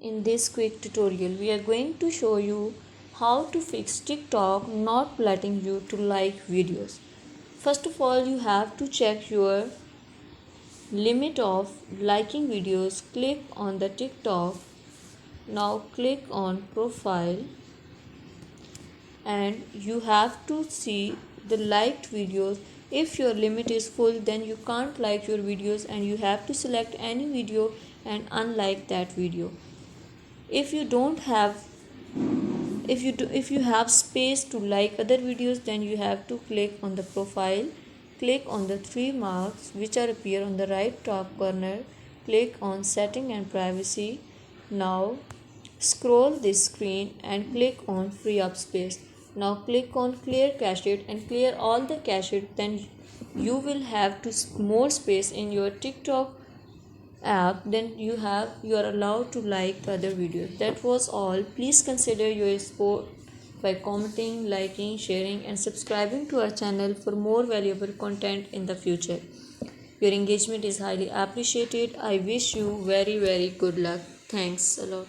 In this quick tutorial, we are going to show you how to fix TikTok not letting you to like videos. First of all, you have to check your limit of liking videos. Click on the TikTok. Now click on profile and you have to see the liked videos. If your limit is full, then you can't like your videos and you have to select any video and unlike that video. If you don't have if you have space to like other videos, then you have to click on the profile, click on the three marks which are appear on the right top corner, click on setting and privacy. Now scroll this screen and click on free up space. Now click on clear cached and clear all the cached. Then you will have to more space in your TikTok app. Then you are allowed to like other videos. That was all. Please consider your support by commenting, liking, sharing and subscribing to our channel for more valuable content in the future. Your engagement is highly appreciated. I wish you very good luck. Thanks a lot.